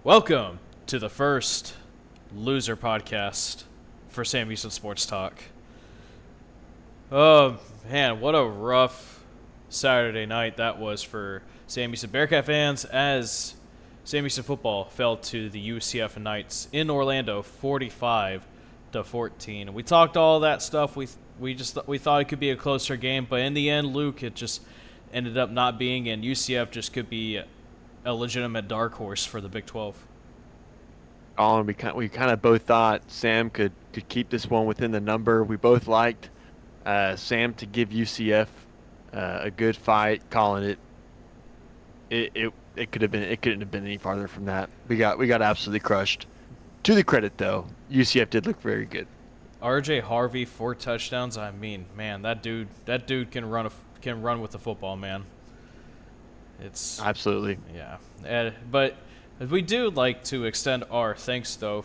Welcome to the first loser podcast for Sam Houston SportsTalk. Oh man, what a rough Saturday night that was for Sam Houston Bearkat fans as Sam Houston football fell to the UCF Knights in Orlando 45-14. We talked all that stuff. We thought it could be a closer game, but in the end, Luke, it just ended up not being, and UCF just could be a legitimate dark horse for the Big 12. Collin, we kind of both thought Sam could keep this one within the number. We both liked Sam to give UCF a good fight. Collin, it couldn't have been any farther from that. We got absolutely crushed. To the credit though, UCF did look very good. RJ Harvey 4 touchdowns. I mean, man, that dude can run with the football, man. It's Absolutely. yeah, but we do like to extend our thanks though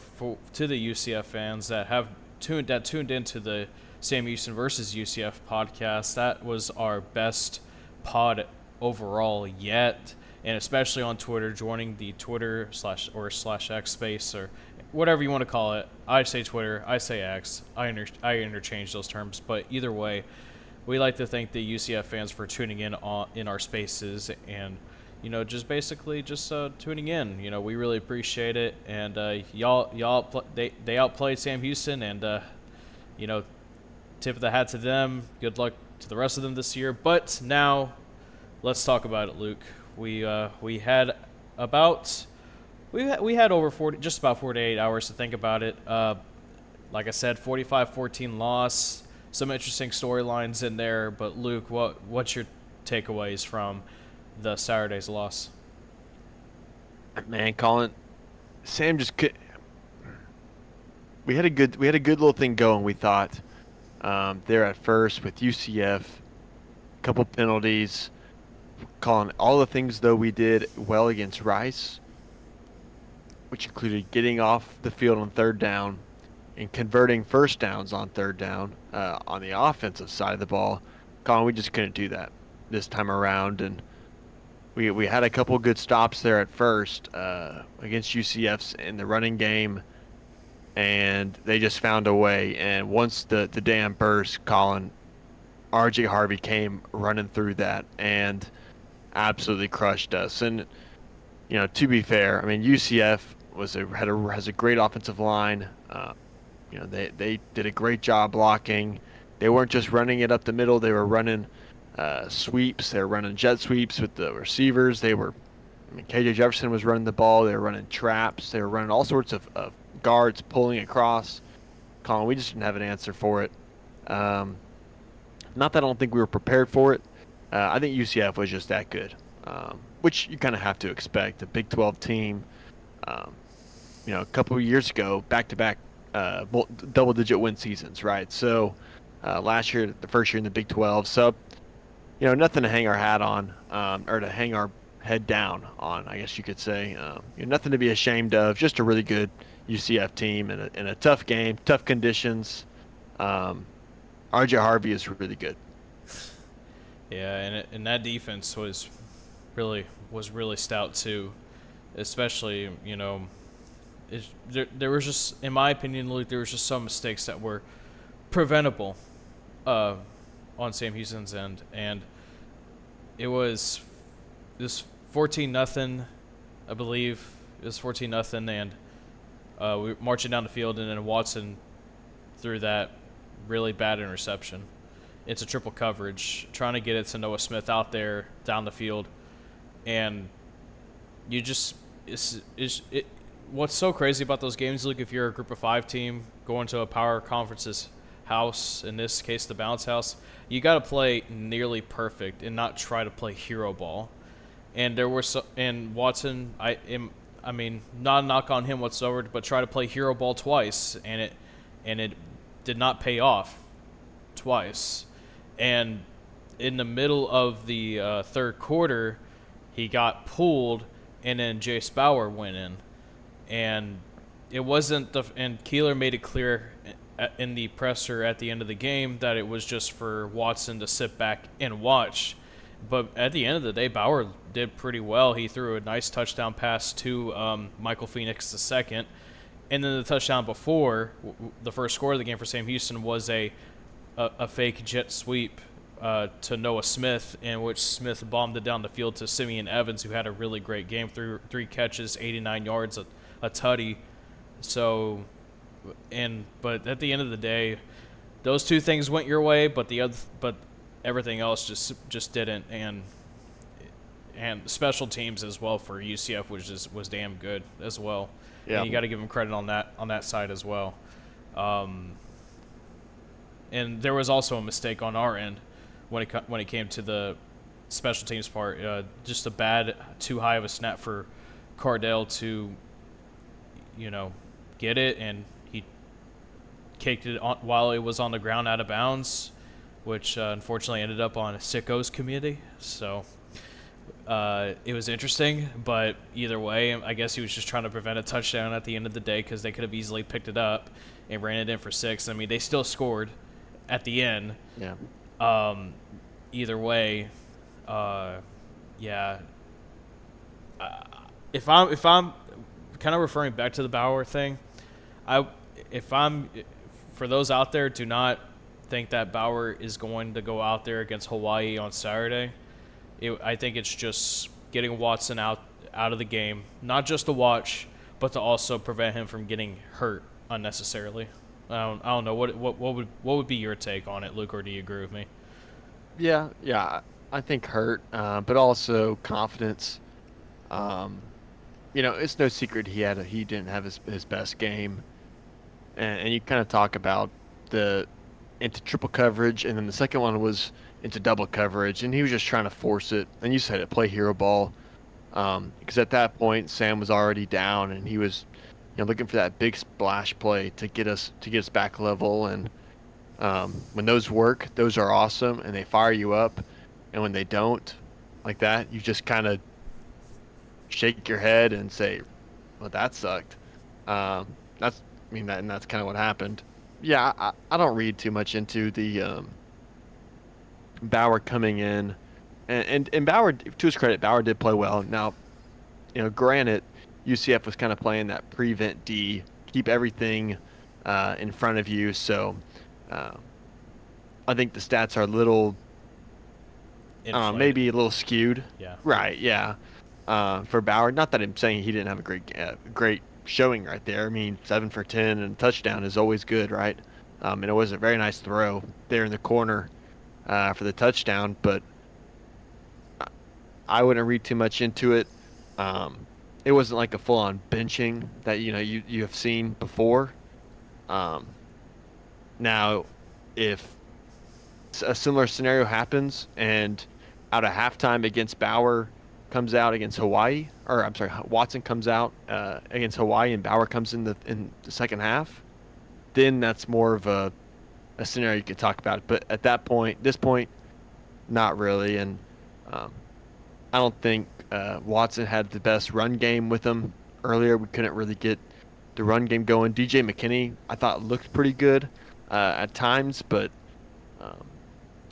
to the UCF fans that have tuned into the Sam Houston versus UCF podcast. That was our best pod overall yet, and especially on Twitter, joining the Twitter / X space or whatever you want to call it. I say Twitter, I say X. I interchange those terms, but either way, we like to thank the UCF fans for tuning in our spaces and just basically tuning in. We really appreciate it, and they outplayed Sam Houston, and tip of the hat to them. Good luck to the rest of them this year. But now, let's talk about it, Luke. We had over 40, just about 48 hours to think about it. Like I said, 45-14 loss. Some interesting storylines in there, but Luke, what's your takeaways from the Saturday's loss? Man, Collin, Sam just could. We had a good little thing going. We thought there at first with UCF, couple penalties. Collin, all the things though we did well against Rice, which included getting off the field on third down and converting first downs on third down on the offensive side of the ball. Collin, we just couldn't do that this time around, and we had a couple good stops there at first against UCF's in the running game, and they just found a way. And once the dam burst, Collin, RJ Harvey came running through that and absolutely crushed us. And to be fair, I mean UCF has a great offensive line. They did a great job blocking. They weren't just running it up the middle. They were running sweeps. They were running jet sweeps with the receivers. KJ Jefferson was running the ball. They were running traps. They were running all sorts of guards pulling across. Collin, we just didn't have an answer for it. Not that I don't think we were prepared for it. I think UCF was just that good, which you kind of have to expect. A Big 12 team, a couple of years ago, back-to-back double-digit win seasons, right? So last year, the first year in the Big 12. So, nothing to hang our hat on, or to hang our head down on, I guess you could say. Nothing to be ashamed of. Just a really good UCF team in a tough game, tough conditions. RJ Harvey is really good. Yeah, and that defense was really stout too, especially there was just, in my opinion, Luke, there was just some mistakes that were preventable on Sam Houston's end, and it was this 14-0, I believe. It was 14-0, and we were marching down the field, and then Watson threw that really bad interception. It's a triple coverage, trying to get it to Noah Smith out there down the field, and you just what's so crazy about those games, Luke, if you're a group of 5 team going to a power conference's house, in this case the bounce house, you got to play nearly perfect and not try to play hero ball. And and Watson, I mean, not a knock on him whatsoever, but try to play hero ball twice, and it did not pay off twice. And in the middle of the third quarter, he got pulled, and then Jace Bauer went in. And it wasn't and Keeler made it clear in the presser at the end of the game that it was just for Watson to sit back and watch. But at the end of the day, Bauer did pretty well. He threw a nice touchdown pass to Michael Phoenix II. And then the touchdown before, the first score of the game for Sam Houston was a fake jet sweep to Noah Smith, in which Smith bombed it down the field to Simeon Evans, who had a really great game, three catches, 89 yards, a tutty. So, but at the end of the day, those two things went your way, but everything else just didn't, and special teams as well for UCF was damn good as well. Yeah, and you got to give them credit on that side as well. And there was also a mistake on our end when it came to the special teams part. Just a bad, too high of a snap for Cardell to, get it, and he kicked it while it was on the ground out of bounds, which unfortunately ended up on a sickos committee. So it was interesting, but either way, I guess he was just trying to prevent a touchdown at the end of the day, because they could have easily picked it up and ran it in for 6. I mean, they still scored at the end. Yeah. Either way, yeah. If I'm kind of referring back to the Bauer thing, for those out there, do not think that Bauer is going to go out there against Hawaii on Saturday. I think it's just getting Watson out of the game, not just to watch, but to also prevent him from getting hurt unnecessarily. I don't know what would be your take on it, Luke, or do you agree with me? Yeah, I think hurt, but also confidence. It's no secret he didn't have his best game, and you kind of talk about the into triple coverage, and then the second one was into double coverage, and he was just trying to force it. And you said it, play hero ball, because at that point Sam was already down, and he was looking for that big splash play to get us back level. And when those work, those are awesome, and they fire you up. And when they don't, like that, you just kind of shake your head and say, "Well, that sucked." And that's kind of what happened. Yeah, I don't read too much into the Bauer coming in, and Bauer, to his credit, Bauer did play well. Now, granted, UCF was kind of playing that prevent D, keep everything in front of you. So I think the stats are a little, maybe a little skewed. Yeah. Right. Yeah. For Bauer, not that I'm saying he didn't have a great showing right there. I mean, 7 for 10 and a touchdown is always good, right? And it was a very nice throw there in the corner for the touchdown, but I wouldn't read too much into it. It wasn't like a full-on benching that you have seen before. Now, if a similar scenario happens and out of halftime against Bauer comes out against Hawaii, or I'm sorry, Watson comes out against Hawaii and Bauer comes in the second half, then that's more of a scenario you could talk about. But at this point, not really. And I don't think Watson had the best run game with him earlier. We couldn't really get the run game going. DJ McKinney, I thought, looked pretty good at times, but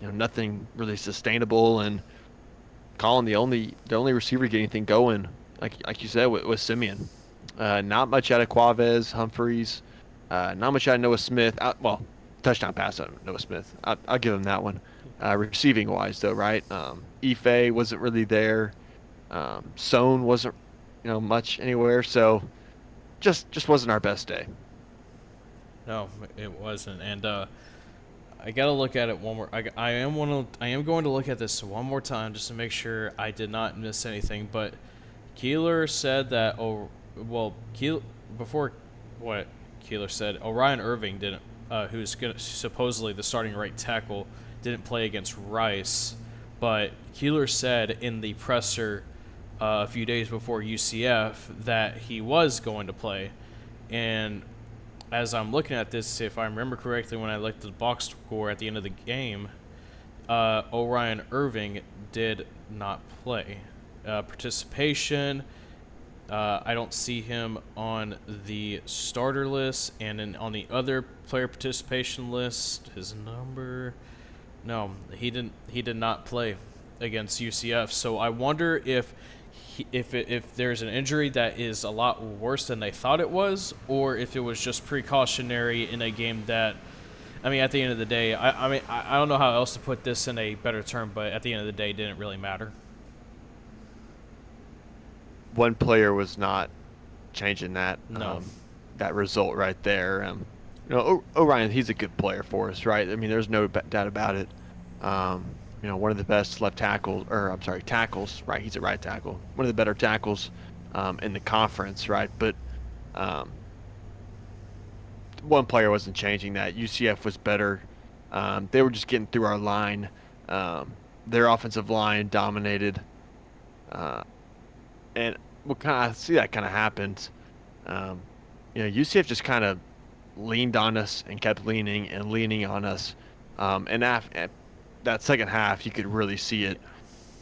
nothing really sustainable. And Collin, the only receiver getting anything going, like you said, was Simeon. Not much out of Quavez, Humphreys. Not much out of Noah Smith. Touchdown pass out of Noah Smith. I'll give him that one. Receiving wise, though, right? Ife wasn't really there. Sohn wasn't, much anywhere. So, just wasn't our best day. No, it wasn't. And I gotta look at it one more. I am going to look at this one more time just to make sure I did not miss anything. But Keeler said that. Before what Keeler said, Orion Irving didn't. Who's supposedly the starting right tackle, didn't play against Rice. But Keeler said in the presser a few days before UCF that he was going to play. And as I'm looking at this, if I remember correctly, when I looked at the box score at the end of the game, Orion Irving did not play. Participation, I don't see him on the starter list, and on the other player participation list, his number, no, he did not play. against UCF. So I wonder if if there's an injury that is a lot worse than they thought it was, or if it was just precautionary in a game that, I mean, at the end of the day, I don't know how else to put this in a better term, but at the end of the day, it didn't really matter. One player was not changing that. No. That result right there. Orion, he's a good player for us, right? I mean, there's no doubt about it. One of the best tackles, right? He's a right tackle. One of the better tackles in the conference, right? But one player wasn't changing that. UCF was better. They were just getting through our line. Their offensive line dominated. And we'll kind of see that kind of happened. UCF just kind of leaned on us and kept leaning and leaning on us. And that second half, you could really see it.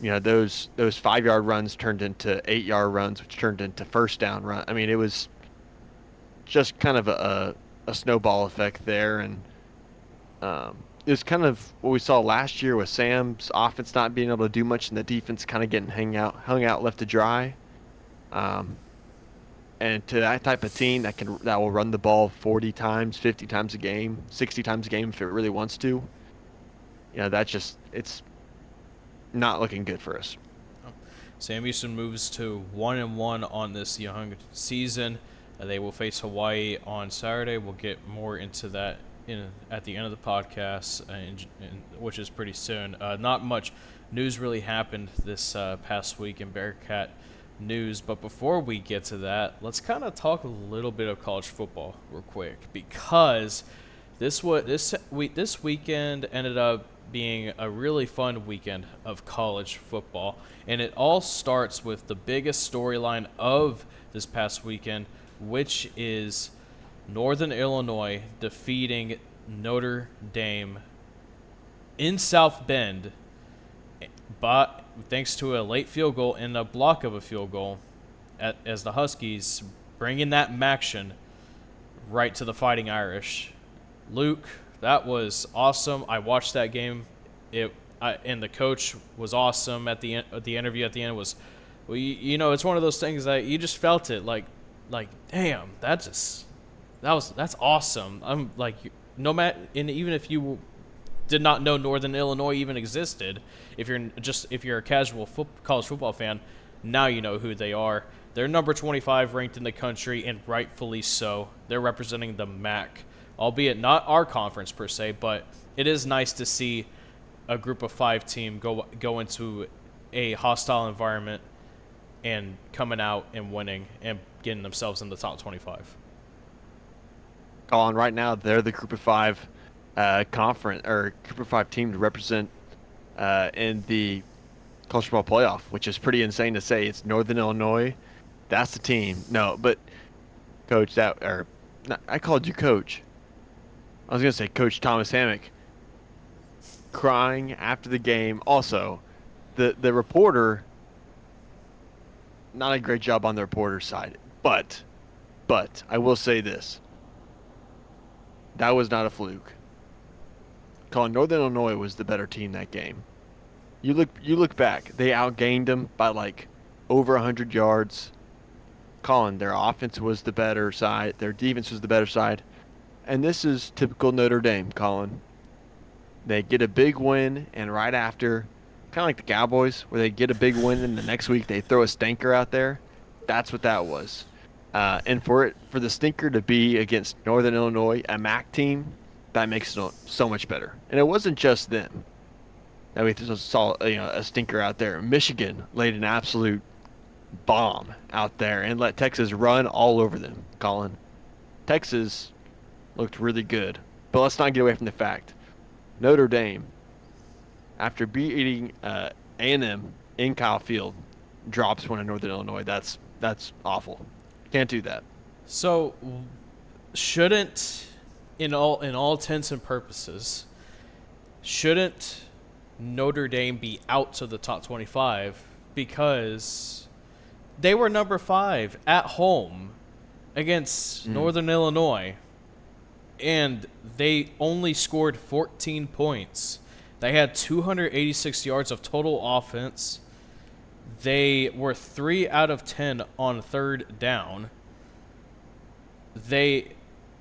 Those 5-yard runs turned into 8-yard runs, which turned into first down run. I mean, it was just kind of a snowball effect there, and it was kind of what we saw last year with Sam's offense not being able to do much, and the defense kind of getting hung out left to dry. And to that type of team that will run the ball 40 times, 50 times a game, 60 times a game if it really wants to. It's not looking good for us. Sam Houston moves to 1-1 on this young season. They will face Hawaii on Saturday. We'll get more into that at the end of the podcast, which is pretty soon. Not much news really happened this past week in Bearkat news, but before we get to that, let's kind of talk a little bit of college football real quick, because this weekend ended up being a really fun weekend of college football, and it all starts with the biggest storyline of this past weekend, which is Northern Illinois defeating Notre Dame in South Bend, but thanks to a late field goal and a block of a field goal, as the Huskies bringing that Maction right to the Fighting Irish. Luke, that was awesome. I watched that game. And the coach was awesome at the end. The interview at the end was, well, it's one of those things that you just felt it, like, damn, that's awesome. I'm like, no matter, and even if you did not know Northern Illinois even existed, if you're a casual college football fan, now you know who they are. They're number 25 ranked in the country, and rightfully so. They're representing the MAC, albeit not our conference per se, but it is nice to see a group of 5 team go into a hostile environment and coming out and winning and getting themselves in the top 25. Collin, right now they're the group of 5 conference or group of 5 team to represent in the college football playoff, which is pretty insane to say. It's Northern Illinois. That's the team. No, but Coach, I called you Coach. I was going to say Coach Thomas Hammock, crying after the game. Also, the reporter, not a great job on the reporter's side. But I will say this. That was not a fluke. Collin, Northern Illinois was the better team that game. You look back. They outgained them by like over 100 yards. Collin, their offense was the better side. Their defense was the better side. And this is typical Notre Dame, Collin. They get a big win, and right after, kind of like the Cowboys, where they get a big win, and the next week they throw a stinker out there. That's what that was. And for the stinker to be against Northern Illinois, a MAC team, that makes it so much better. And it wasn't just them. I mean, we saw a stinker out there. Michigan laid an absolute bomb out there and let Texas run all over them, Collin. Texas looked really good. But let's not get away from the fact. Notre Dame, after beating A&M in Kyle Field, drops one in Northern Illinois. That's awful. Can't do that. So, shouldn't, in all intents and purposes, shouldn't Notre Dame be out to the top 25 because they were number 5 at home against Northern Illinois, and they only scored 14 points. They had 286 yards of total offense. They were 3 out of 10 on third down.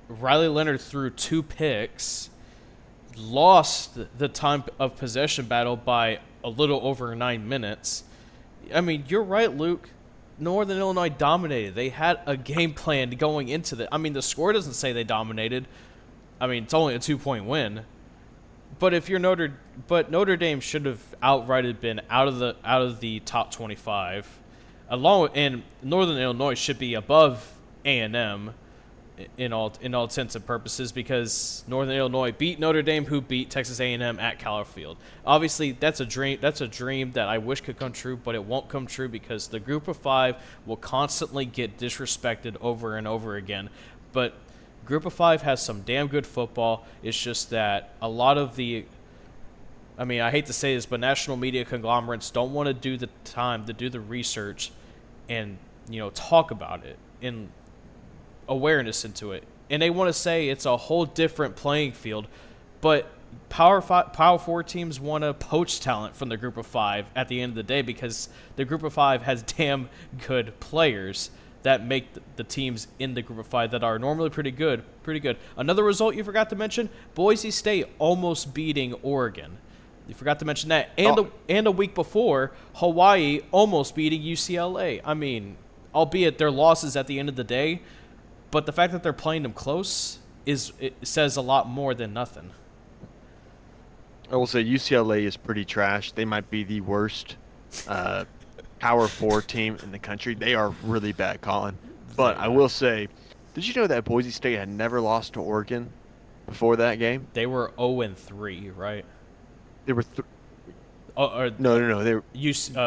Riley Leonard threw 2 picks, lost the time of possession battle by a little over 9 minutes. I mean, you're right, Luke. Northern Illinois dominated. They had a game plan going into the. I mean, the score doesn't say they dominated. I mean, it's only a 2-point win. But if you're Notre Dame should have outrighted been out of the top 25, and Northern Illinois should be above A&M in all intents and purposes, because Northern Illinois beat Notre Dame, who beat Texas A&M at Calhoun Field. Obviously, that's a dream. That's a dream that I wish could come true, but it won't come true because the Group of 5 will constantly get disrespected over and over again. But Group of 5 has some damn good football. It's just that a lot of the, I mean, I hate to say this, but national media conglomerates don't want to do the time to do the research and, talk about it and awareness into it. And they want to say it's a whole different playing field, but Power 4 teams want to poach talent from the Group of 5 at the end of the day, because the Group of 5 has damn good players that make the teams in the Group of 5 that are normally pretty good. Another result you forgot to mention, Boise State almost beating Oregon. You forgot to mention that. And a week before, Hawaii almost beating UCLA. I mean, albeit their losses at the end of the day, but the fact that they're playing them close it says a lot more than nothing. I will say UCLA is pretty trash. They might be the worst Power 4 team in the country. They are really bad, Collin. But I will say, did you know that Boise State had never lost to Oregon before that game? They were 0-3, right? They were no. They were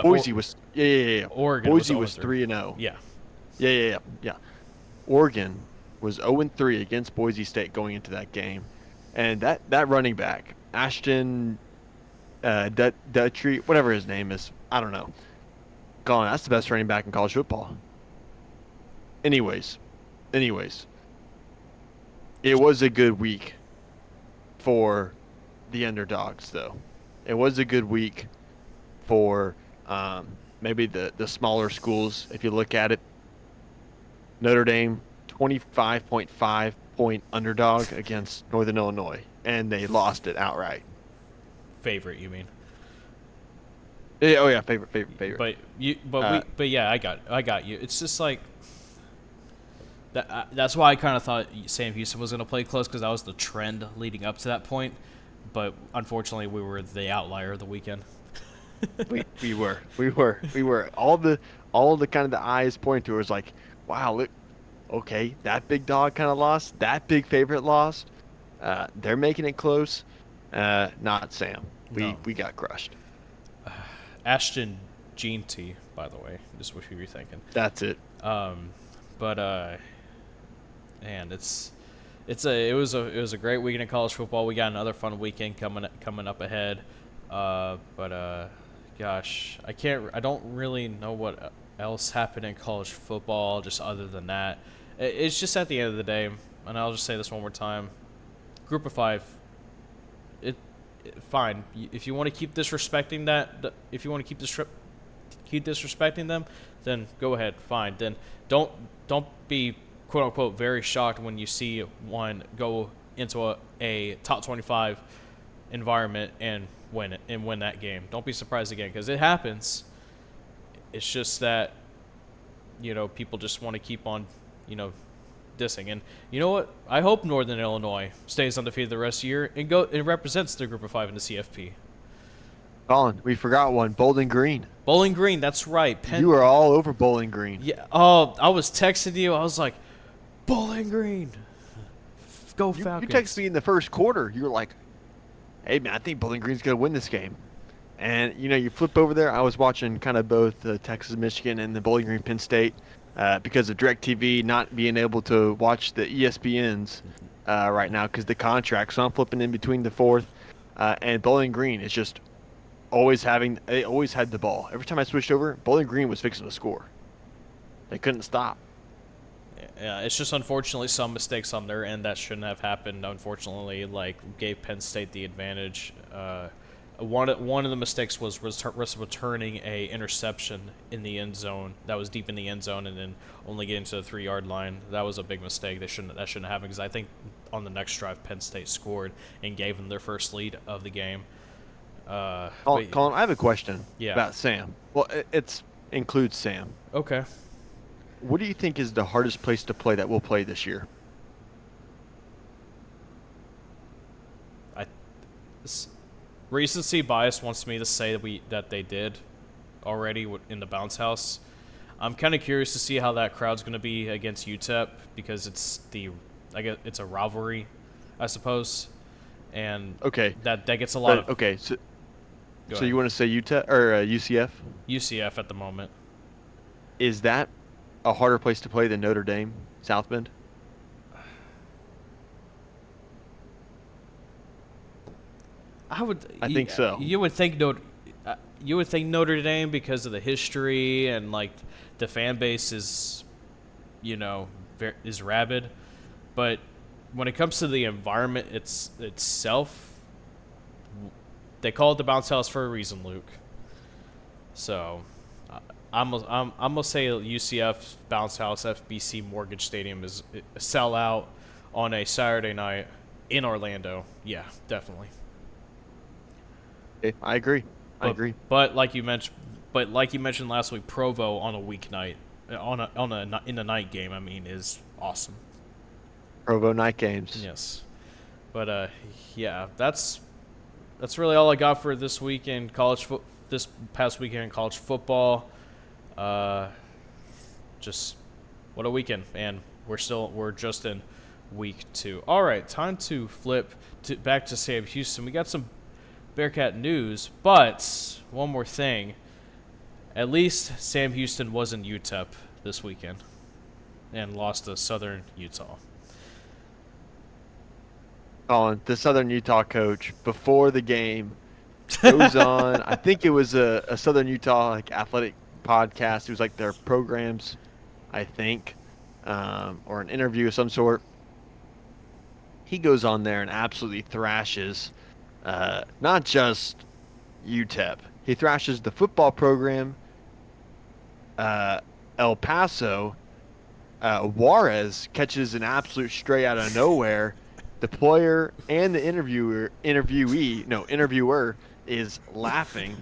Boise was Oregon Boise was 3-0. Yeah. Yeah. Oregon was 0-3 against Boise State going into that game, and that running back Ashton Dutry, whatever his name is, I don't know. Colin, that's the best running back in college football. Anyways, it was a good week for the underdogs, though. It was a good week for maybe the smaller schools, if you look at it. Notre Dame, 25.5-point underdog against Northern Illinois, and they lost it outright. Favorite, you mean? Yeah, oh yeah, favorite. But yeah, I got you. It's just like that. That's why I kind of thought Sam Houston was going to play close, because that was the trend leading up to that point. But unfortunately, we were the outlier of the weekend. we were. All the kind of the eyes pointing to was like, wow, look, okay, that big dog kind of lost. That big favorite lost. They're making it close. Not Sam. We got crushed. Ashton Jeanty, by the way, just what you were thinking. That's it. Man, it was a great weekend in college football. We got another fun weekend coming up ahead. Gosh, I don't really know what else happened in college football, just other than that. It's just at the end of the day, and I'll just say this one more time: Group of 5. Fine. If you want to keep disrespecting disrespecting them, then go ahead. Fine. Then don't be quote unquote very shocked when you see one go into a top 25 environment and win that game. Don't be surprised again, because it happens. It's just that people just want to keep on dissing. And you know what? I hope Northern Illinois stays undefeated the rest of the year and represents the Group of 5 in the CFP. Colin, we forgot one. Bowling Green. Bowling Green, that's right. You were all over Bowling Green. Yeah. Oh, I was texting you. I was like, Bowling Green. Go Falcons. You texted me in the first quarter. You were like, hey, man, I think Bowling Green's going to win this game. And, you flip over there. I was watching kind of both Texas, Michigan, and the Bowling Green, Penn State. Because of DirecTV not being able to watch the ESPNs right now because the contract. So I'm flipping in between the fourth. And Bowling Green is just they always had the ball. Every time I switched over, Bowling Green was fixing to score. They couldn't stop. Yeah, it's just unfortunately some mistakes on their end that shouldn't have happened. Unfortunately, gave Penn State the advantage. One of the mistakes was returning a interception in the end zone that was deep in the end zone and then only getting to the 3-yard line. That was a big mistake. That shouldn't happen because I think on the next drive Penn State scored and gave them their first lead of the game. Colin, I have a question Yeah. about Sam. Well, it includes Sam. Okay. What do you think is the hardest place to play that we'll play this year? Recency bias wants me to say that they did already in the bounce house. I'm kind of curious to see how that crowd's going to be against UTEP because it's it's a rivalry, I suppose, and Okay. that gets a lot of. Okay, so Go you ahead. want to say UTEP or UCF? UCF at the moment. Is that a harder place to play than Notre Dame, South Bend? I think so. You would think Notre Dame because of the history and like the fan base is, is rabid, but when it comes to the environment itself, they call it the bounce house for a reason, Luke. So, I'm gonna say UCF bounce house FBC Mortgage Stadium is a sellout on a Saturday night in Orlando. Yeah, definitely. Okay, I agree. I agree. But like you mentioned last week, Provo on a weeknight, in the night game, I mean, is awesome. Provo night games. Yes, but yeah, that's really all I got for this week in this past weekend in college football. Just what a weekend, and we're just in week 2. All right, time to flip back to Sam Houston. We got some Bearkat news, but one more thing. At least Sam Houston was in UTEP this weekend and lost to Southern Utah. Colin, the Southern Utah coach, before the game, goes on. I think it was a Southern Utah athletic podcast. It was like their programs, I think, or an interview of some sort. He goes on there and absolutely thrashes not just UTEP. He thrashes the football program, El Paso. Juarez catches an absolute stray out of nowhere. The player and the interviewer is laughing.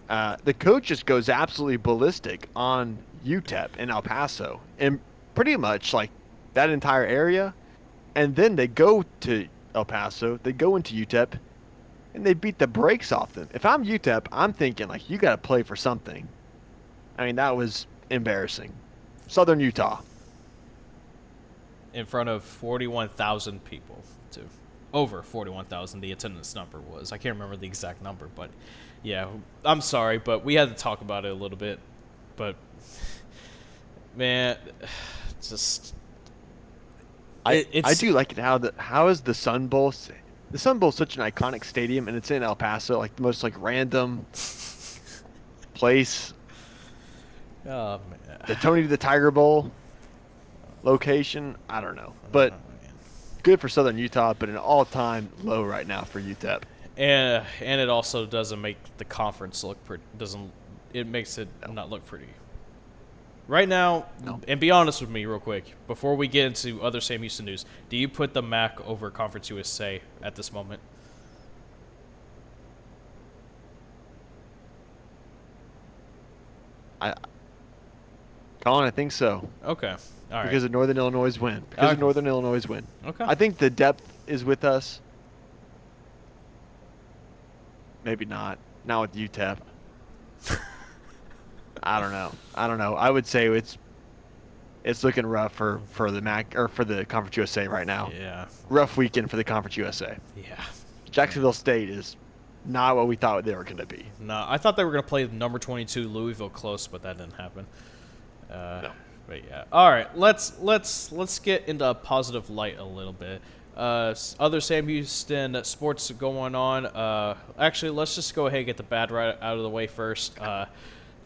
The coach just goes absolutely ballistic on UTEP and El Paso and pretty much like that entire area. And then they go to El Paso, they go into UTEP, and they beat the brakes off them. If I'm UTEP, I'm thinking, you got to play for something. I mean, that was embarrassing. Southern Utah. In front of 41,000 people, too. Over 41,000, the attendance number was. I can't remember the exact number, but yeah, I'm sorry, but we had to talk about it a little bit. But, man, just... I do like it how is the Sun Bowl... The Sun Bowl is such an iconic stadium, and it's in El Paso, the most random place. Oh, man. The Tony the Tiger Bowl location, I don't know. But good for Southern Utah, but an all-time low right now for UTEP. And it also doesn't make the conference look pretty. It makes it not look pretty. Right now, No. And be honest with me real quick, before we get into other Sam Houston news, do you put the MAC over Conference USA at this moment? Colin, I think so. Okay. All right. Because of Northern Illinois' win. Okay. I think the depth is with us. Maybe not. Not with UTEP. I don't know. I would say it's looking rough for the MAC or for the Conference USA right now. Yeah. Rough weekend for the Conference USA. Yeah. Jacksonville State is not what we thought they were going to be. No, I thought they were going to play number 22 Louisville close, but that didn't happen. No. But yeah. All right, let's get into a positive light a little bit. Other Sam Houston sports going on. Actually, let's just go ahead and get the bad right out of the way first.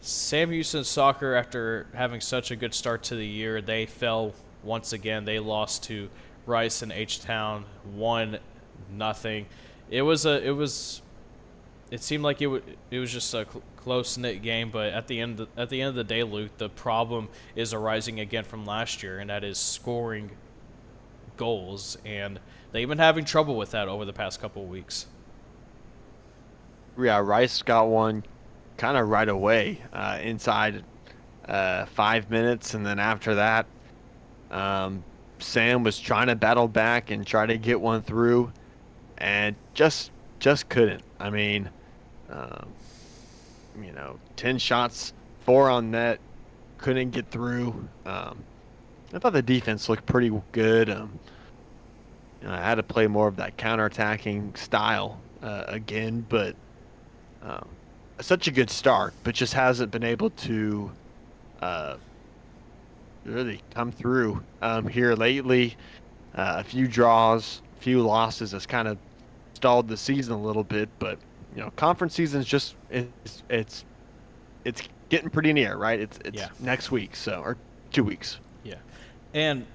Sam Houston soccer, after having such a good start to the year, they fell once again. They lost to Rice and H-Town 1-0. It was it seemed like it was just a close knit game, but at the end of the day, Luke, the problem is arising again from last year, and that is scoring goals, and they've been having trouble with that over the past couple of weeks. Yeah, Rice got one kind of right away inside 5 minutes, and then after that, Sam was trying to battle back and try to get one through, and just couldn't. I mean, um, 10 shots, 4 on net, couldn't get through. I thought the defense looked pretty good. I had to play more of that counterattacking style again, but um, such a good start, but just hasn't been able to uh, really come through here lately. A few draws, a few losses has kind of stalled the season a little bit, but conference season is just it's getting pretty near, right? It's Yeah. next week, so or 2 weeks. Yeah. And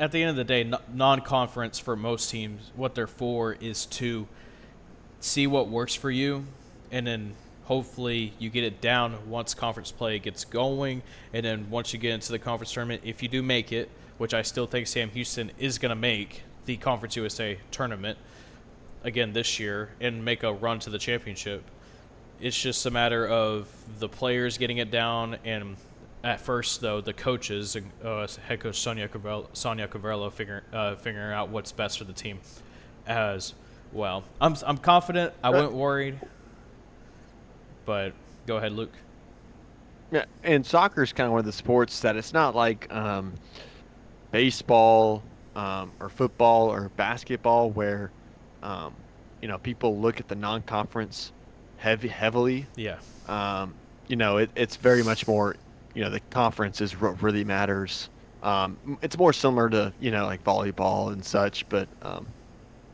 at the end of the day, non-conference for most teams, what they're for is to see what works for you, and then hopefully you get it down once conference play gets going, and then once you get into the conference tournament, if you do make it, which I still think Sam Houston is going to make the Conference USA tournament again this year and make a run to the championship. It's just a matter of the players getting it down, and at first, though, the coaches, head coach Sonia Cavallo, figuring out what's best for the team as well. I'm confident. I wasn't worried. But go ahead, Luke. Yeah, and soccer is kind of one of the sports that it's not like baseball or football or basketball where people look at the non-conference heavily. Yeah. It's very much more, the conference is what really matters. It's more similar to, like volleyball and such, but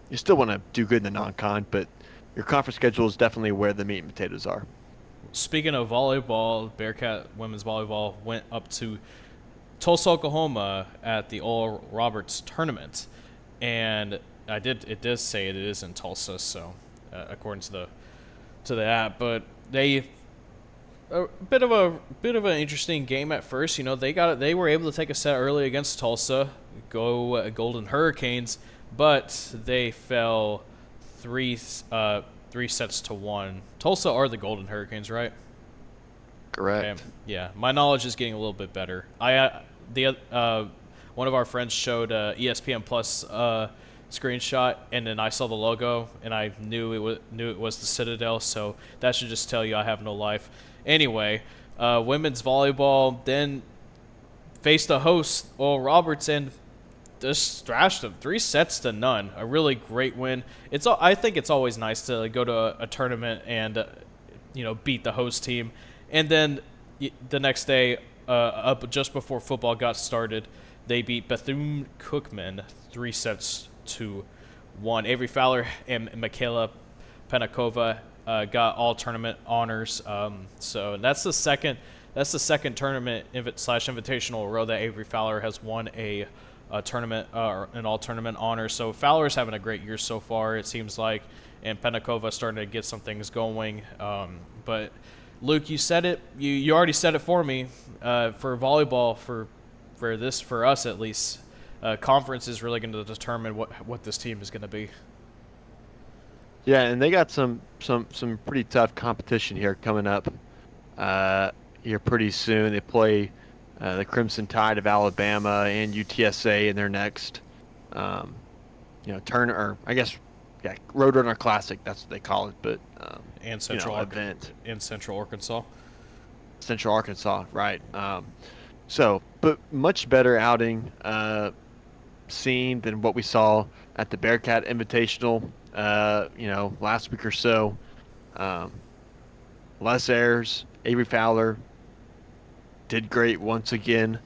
you still want to do good in the non-con, but your conference schedule is definitely where the meat and potatoes are. Speaking of volleyball, Bearkat women's volleyball went up to Tulsa, Oklahoma at the Oral Roberts tournament, and it does say it is in Tulsa, so according to the app, but they a bit of an interesting game at first. They were able to take a set early against Tulsa, go Golden Hurricanes, but they fell three sets to 1. Tulsa are the Golden Hurricanes, right? Correct. Okay. Yeah, my knowledge is getting a little bit better. One of our friends showed ESPN Plus screenshot, and then I saw the logo, and I knew it was the Citadel. So that should just tell you I have no life. Anyway, women's volleyball then faced the host Oral Roberts and just thrashed them 3-0. A really great win. I think it's always nice to go to a tournament and beat the host team, and then the next day, up just before football got started, they beat Bethune-Cookman 3-1. Avery Fowler and Michaela Penakova got all tournament honors. So that's the second tournament /invitational in a row that Avery Fowler has won a tournament an all tournament honor. So Fowler's having a great year so far, it seems like, and Penakova starting to get some things going. But Luke, you said it. You already said it for me. For volleyball, for us at least, conference is really going to determine what this team is going to be. Yeah, and they got some pretty tough competition here coming up here pretty soon. They play the Crimson Tide of Alabama and UTSA in their next Roadrunner Classic. That's what they call it, but And Central event in Central Arkansas. Central Arkansas, right? But much better outing scene than what we saw at the Bearkat Invitational. Last week or so. Less errors. Avery Fowler did great once again.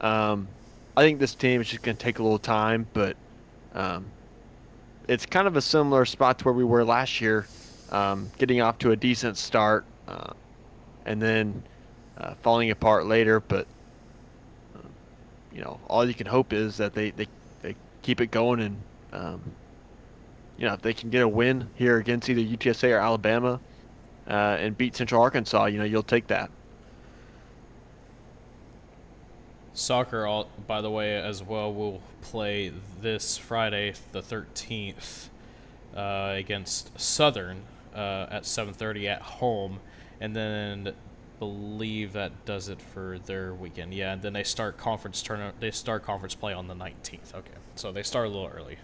I think this team is just going to take a little time, but it's kind of a similar spot to where we were last year, getting off to a decent start and then falling apart later. But all you can hope is that they keep it going, and if they can get a win here against either UTSA or Alabama, and beat Central Arkansas, you'll take that. Soccer, by the way, as well, will play this Friday, the 13th, against Southern at 7:30 at home, and then believe that does it for their weekend. Yeah, and then they start conference tournament. They start conference play on the 19th. Okay, so they start a little early.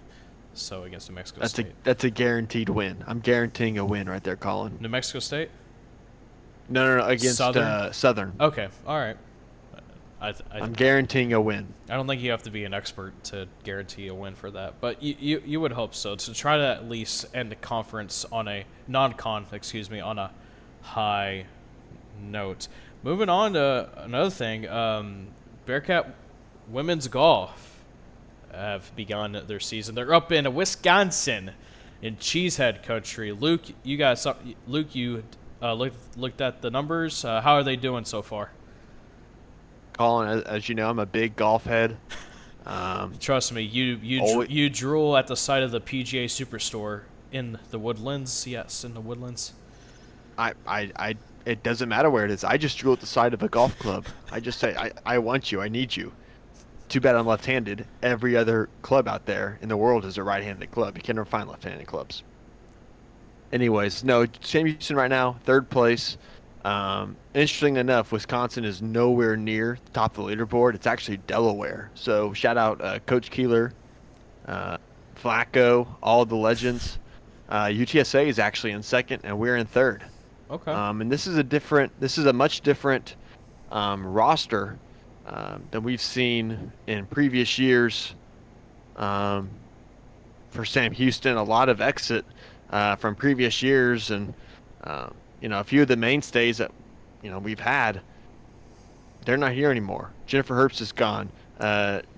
So against New Mexico State. That's a guaranteed win. I'm guaranteeing a win right there, Colin. New Mexico State? No, against Southern. Southern. Okay, all right. I'm guaranteeing a win. I don't think you have to be an expert to guarantee a win for that, but you would hope so, to try to at least end the conference on a on a high note. Moving on to another thing, Bearkat women's golf have begun their season. They're up in Wisconsin, in Cheesehead country. Luke, you looked at the numbers. How are they doing so far? Colin, as you know, I'm a big golf head. Trust me, you drool at the sight of the PGA Superstore in the Woodlands. Yes, in the Woodlands. It doesn't matter where it is. I just drool at the side of a golf club. I just say, I want you. I need you. Too bad I'm left-handed. Every other club out there in the world is a right-handed club. You can never find left-handed clubs. Anyways, no, Sam Houston right now, third place. Interesting enough, Wisconsin is nowhere near the top of the leaderboard. It's actually Delaware. So shout out Coach Keeler, Flacco, all the legends. UTSA is actually in second, and we're in third. Okay. And this is a much different roster than we've seen in previous years. For Sam Houston, a lot of exit from previous years, and a few of the mainstays that we've had, they're not here anymore. Jennifer Herbst is gone.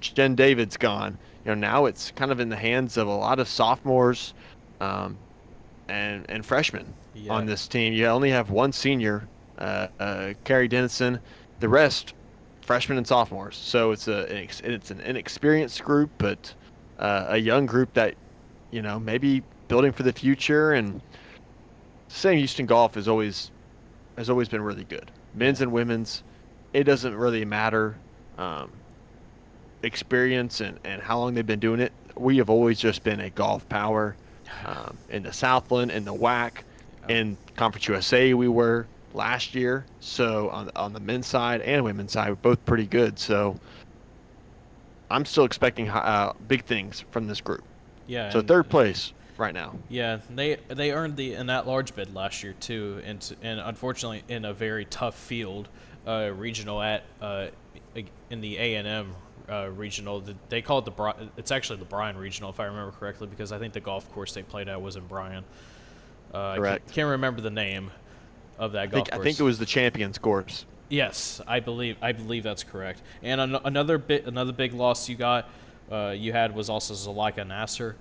Jen David's gone. Now it's kind of in the hands of a lot of sophomores and freshmen on this team. You only have one senior, Carrie Dennison. The rest, freshmen and sophomores. So it's an inexperienced group, but a young group that maybe building for the future. And Sam Houston golf has always been really good. Men's and women's, it doesn't really matter experience and how long they've been doing it. We have always just been a golf power in the Southland, in the WAC, in Conference USA we were last year. So on the men's side and women's side, we're both pretty good. So I'm still expecting big things from this group. Yeah. So third place right now. Yeah, they earned an at-large bid last year too, and unfortunately in a very tough field, regional in the A&M regional. They call it it's actually the Bryan regional if I remember correctly, because I think the golf course they played at was in Bryan. Correct. I can't remember the name of that golf course. I think it was the Champions course. Yes, I believe that's correct. And another big loss you had was also Zuleika Nasser.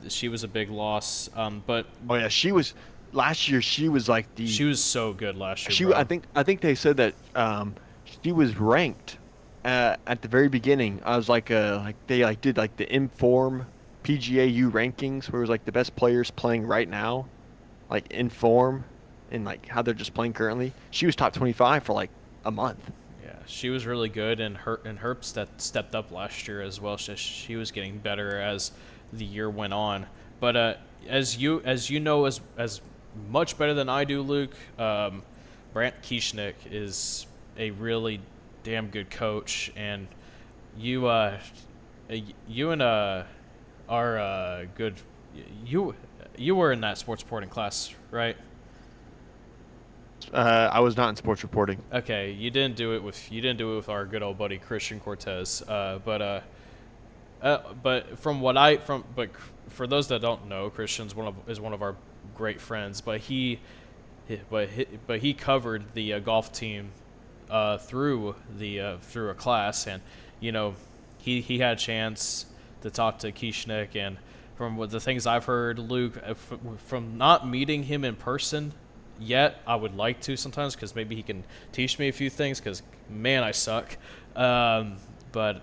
She was a big loss, but she was last year. She was like she was so good last year. I think they said that she was ranked at the very beginning. I was they did the Inform PGAU rankings, where it was the best players playing right now, Inform, and how they're just playing currently. She was top 25 for a month. Yeah, she was really good, and Herbst stepped up last year as well. She was getting better as the year went on. But as you know as much better than I do, Luke, Brant Kieschnick is a really damn good coach, and you and are good. You were in that sports reporting class, right? I was not in sports reporting. Okay, you didn't do it with our good old buddy Christian Cortez, but for those that don't know, Christian's is one of our great friends, but he covered the golf team through a class, and he had a chance to talk to Kieschnick, and from what the things I've heard, Luke, from not meeting him in person yet, I would like to sometimes, because maybe he can teach me a few things, because man, I suck. But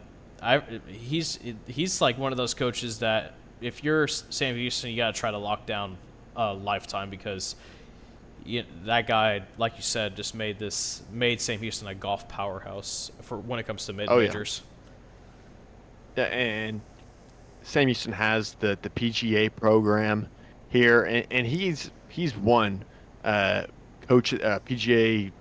he's like one of those coaches that if you're Sam Houston, you got to try to lock down a lifetime, because that guy, like you said, just made Sam Houston a golf powerhouse for when it comes to mid majors. Yeah, and Sam Houston has the PGA program here, and he's won coach PGA.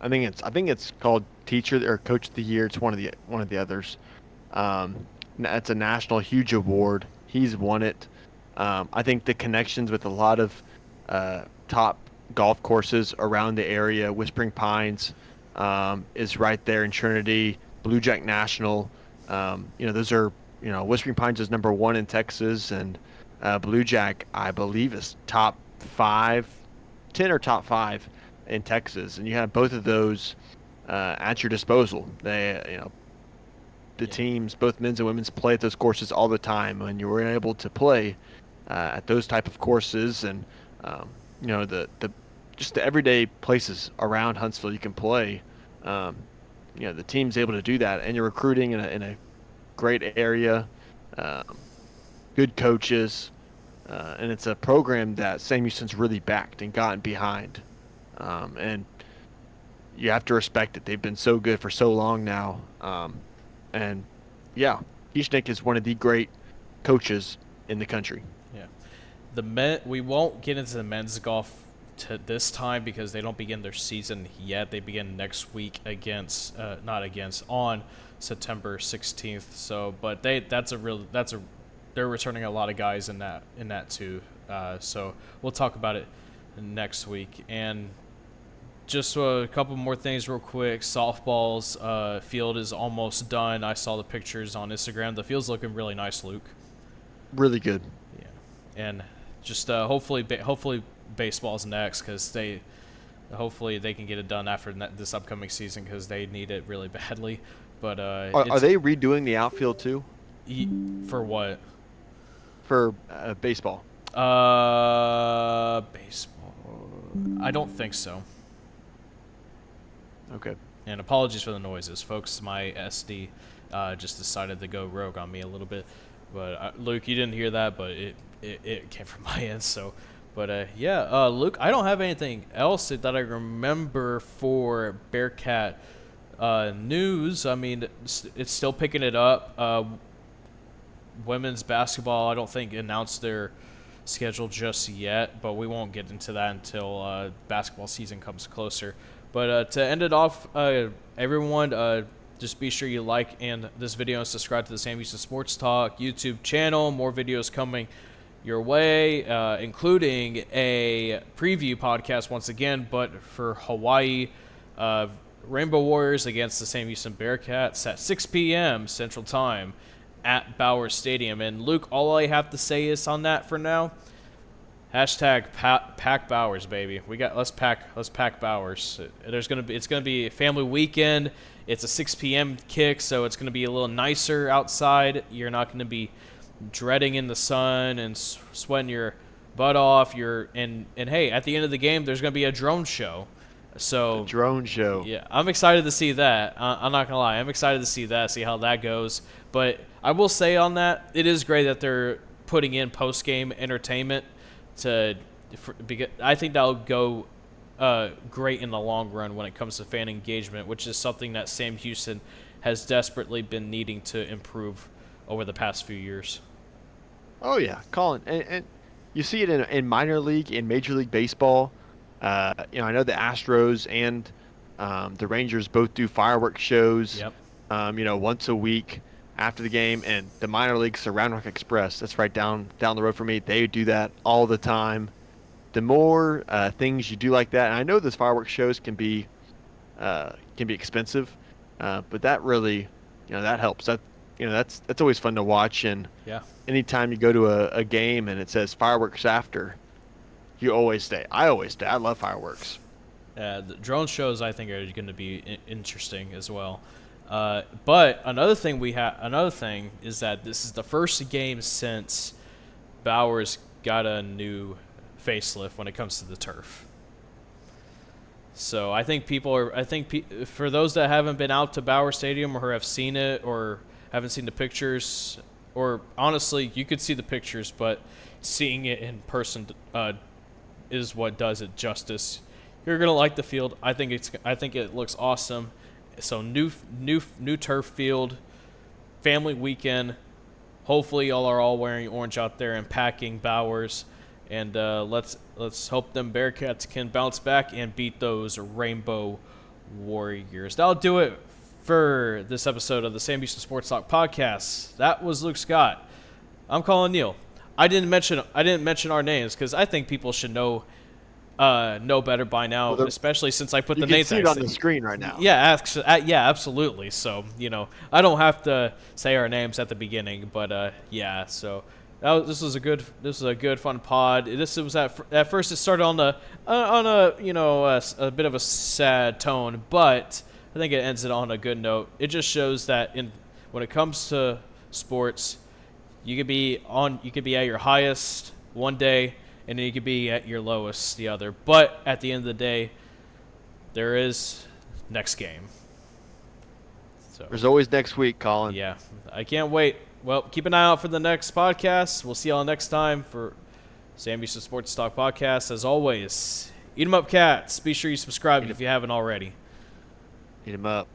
I think it's called Teacher or Coach of the Year. It's one of the others. It's a national huge award. He's won it. I think the connections with a lot of top golf courses around the area, Whispering Pines is right there in Trinity. Blue Jack National, those are, Whispering Pines is number 1 in Texas, and Blue Jack, I believe, is top 5, 10 or top 5 in Texas, and you have both of those at your disposal. The teams, both men's and women's, play at those courses all the time, and you were able to play at those type of courses, and just the everyday places around Huntsville you can play. The team's able to do that, and you're recruiting in a great area, good coaches, and it's a program that Sam Houston's really backed and gotten behind, and you have to respect it. They've been so good for so long now. And yeah, Kieschnick is one of the great coaches in the country. Yeah, we won't get into the men's golf this time because they don't begin their season yet. They begin next week on September 16th. So, but they're returning a lot of guys in that too. So we'll talk about it next week. And just a couple more things real quick. Softball's field is almost done. I saw the pictures on Instagram. The field's looking really nice, Luke. Really good. Yeah, and just hopefully baseball's next because hopefully they can get it done after this upcoming season because they need it really badly. But are they redoing the outfield too? For what? For baseball. Baseball. I don't think so. Okay. And apologies for the noises, folks. My SD just decided to go rogue on me a little bit. But Luke, you didn't hear that, but it came from my end. So, but Luke, I don't have anything else that I remember for Bearkat news. I mean, it's still picking it up. Women's basketball, I don't think announced their schedule just yet, but we won't get into that until basketball season comes closer. But to end it off, everyone, just be sure you like this video and subscribe to the Sam Houston Sports Talk YouTube channel. More videos coming your way, including a preview podcast once again, but for Hawaii Rainbow Warriors against the Sam Houston Bearkats at 6 p.m. Central Time at PackBowers Stadium. And Luke, all I have to say is on that for now. Hashtag PackBowers, baby. Let's pack PackBowers. It's gonna be a family weekend. It's a 6 p.m. kick, so it's gonna be a little nicer outside. You're not gonna be dreading in the sun and sweating your butt off. And hey, at the end of the game, there's gonna be a drone show. So a drone show. Yeah, I'm excited to see that. I'm not gonna lie, I'm excited to see that, see how that goes. But I will say on that, it is great that they're putting in post-game entertainment. Because I think that'll go great in the long run when it comes to fan engagement, which is something that Sam Houston has desperately been needing to improve over the past few years. Oh yeah, Collin, and you see it in minor league, in Major League Baseball. I know the Astros and the Rangers both do fireworks shows. Yep. Once a week after the game, and the minor leagues, Round Rock Express, that's right down the road from me. They do that all the time. The more things you do like that, and I know those fireworks shows can be expensive, but that really, that helps. That's always fun to watch. And yeah, anytime you go to a game and it says fireworks after, you always stay. I always stay. I love fireworks. The drone shows I think are going to be interesting as well. But another thing is that this is the first game since Bowers got a new facelift when it comes to the turf. So I think for those that haven't been out to Bowers Stadium or have seen it or haven't seen the pictures, or honestly, you could see the pictures, but seeing it in person, is what does it justice. You're gonna like the field. I think it looks awesome. So new turf field, family weekend. Hopefully y'all are all wearing orange out there and packing Bowers. And let's hope them Bearkats can bounce back and beat those Rainbow Warriors. That'll do it for this episode of the Sam Houston Sports Talk podcast. That was Luke Scott. I'm Collin Neal. I didn't mention our names because I think people should know better by now, especially since I put the name tags on the screen right now. Yeah, absolutely. So I don't have to say our names at the beginning, but yeah. So this was a good fun pod. This was at first it started on a bit of a sad tone, but I think it ends it on a good note. It just shows that when it comes to sports, you could be at your highest one day, and then you could be at your lowest the other. But at the end of the day, there is next game. So there's always next week, Collin. Yeah, I can't wait. Well, keep an eye out for the next podcast. We'll see y'all next time for Sam Houston Sports Talk podcast. As always, eat 'em up, cats. Be sure you subscribe if you haven't already. Eat 'em up.